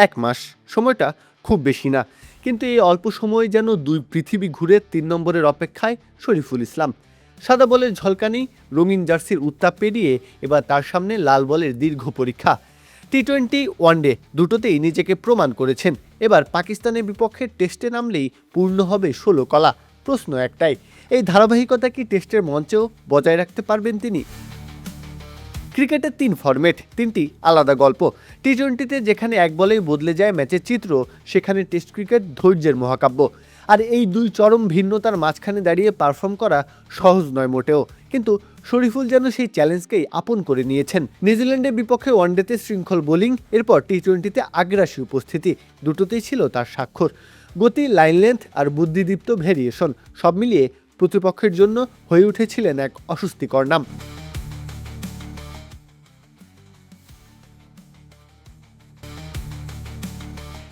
1 মাস। সময়টা খুব বেশি না, কিন্তু এই অল্প সময়ে যেন 2 পৃথিবী ঘুরে 3 নম্বরের অপেক্ষায় শরীফুল ইসলাম। সাদা বলের ঝলকানি, রঙিন জার্সির উত্তাপ পেরিয়ে এবার তার সামনে লাল বলের দীর্ঘ পরীক্ষা। টি-20 ওয়ানডে দুটোতেই নিজেকে প্রমাণ করেছেন। এবার পাকিস্তানের বিপক্ষে টেস্টে নামলেই পূর্ণ হবে 16 কলা। প্রশ্ন একটাই, এই ধারাবাহিকতা কি টেস্টের মঞ্চেও বজায় রাখতে পারবেন তিনি? ক্রিকেটের 3 ফরম্যাট, 3টি আলাদা গল্প। টি-20তে যেখানে এক বলেই বদলে যায় ম্যাচের চিত্র, সেখানে টেস্ট ক্রিকেট ধৈর্যের মহাকাব্য। আর এই দুই চরম ভিন্নতার মাঝখানে দাঁড়িয়ে পারফর্ম করা সহজ নয় মোটেও। কিন্তু শরীফুল যেন সেই চ্যালেঞ্জকেই আপন করে নিয়েছেন। নিউজিল্যান্ডের বিপক্ষে ওয়ানডেতে শৃঙ্খল বোলিং, এরপর টি-20তে আগ্রাসী উপস্থিতি, দুটোতেই ছিল তার স্বাক্ষর। গতি, লাইন লেন্থ আর বুদ্ধিদীপ্ত ভেরিয়েশন, সব মিলিয়ে প্রতিপক্ষের জন্য হয়ে উঠেছিলেন এক অস্বস্তিকর নাম।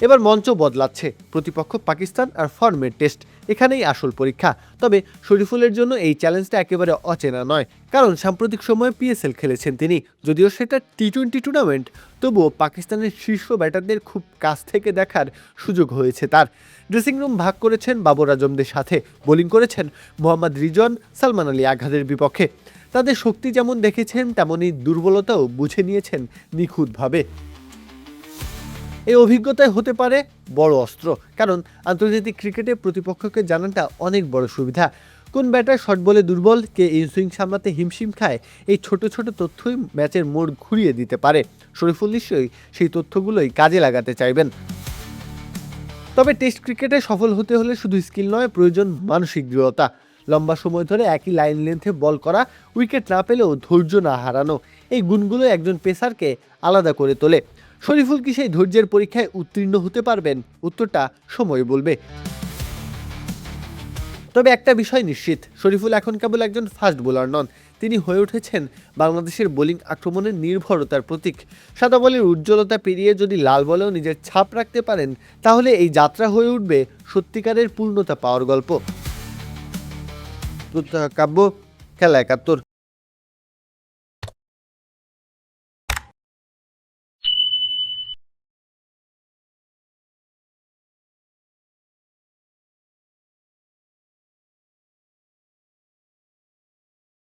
এবার মঞ্চ বদলাচ্ছে, প্রতিপক্ষ পাকিস্তান আর ফর্মের টেস্ট, এখানেই আসল পরীক্ষা। তবে শরীফুলের জন্য এই চ্যালেঞ্জটা একেবারে অচেনা নয়, কারণ সাম্প্রতিক সময়ে পিএসএল খেলেছেন তিনি। যদিও সেটা টি-20 টুর্নামেন্ট, তবুও পাকিস্তানের শীর্ষ ব্যাটারদের খুব কাছ থেকে দেখার সুযোগ হয়েছে তার। ড্রেসিং রুম ভাগ করেছেন বাবর আজমদের সাথে, বোলিং করেছেন মোহাম্মদ রিজন, সালমান আলী আঘাদের বিপক্ষে। তাদের শক্তি যেমন দেখেছেন, তেমনই দুর্বলতাও বুঝে নিয়েছেন নিখুঁতভাবে। এই অভিজ্ঞতায় হতে পারে বড় অস্ত্র, কারণ আন্তর্জাতিক ক্রিকেটে প্রতিপক্ষকে জানাটা অনেক বড় সুবিধা। কোন ব্যাটার শর্ট বলে দুর্বল, কে ইনসুইং সামলাতে হিমশিম খায়, এই ছোট ছোট তথ্যই ম্যাচের মোড় ঘুরিয়ে দিতে পারে। শরীফুল নিশ্চয়ই সেই তথ্যগুলোই কাজে লাগাতে চাইবেন। তবে টেস্ট ক্রিকেটে সফল হতে হলে শুধু স্কিল নয়, প্রয়োজন মানসিক দৃঢ়তা। লম্বা সময় ধরে একই লাইন লেন্থে বল করা, উইকেট না পেলেও ধৈর্য না হারানো, এই গুণগুলো একজন পেসারকে আলাদা করে তোলে। শরীফুল কি সেই ধৈর্যের পরীক্ষায় উত্তীর্ণ হতে পারবেন? উত্তরটা সময় বলবে। তবে একটা বিষয় নিশ্চিত, শরীফুল এখন কেবল একজন ফাস্ট বোলার নন, তিনি হয়ে উঠেছেন বাংলাদেশের বোলিং আক্রমণের নির্ভরতার প্রতীক। সাদা বলের উজ্জ্বলতা পেরিয়ে যদি লাল বলেও নিজের ছাপ রাখতে পারেন, তাহলে এই যাত্রা হয়ে উঠবে সত্যিকারের পূর্ণতা পাওয়ার গল্প। কাব্য, খেলা ৭১।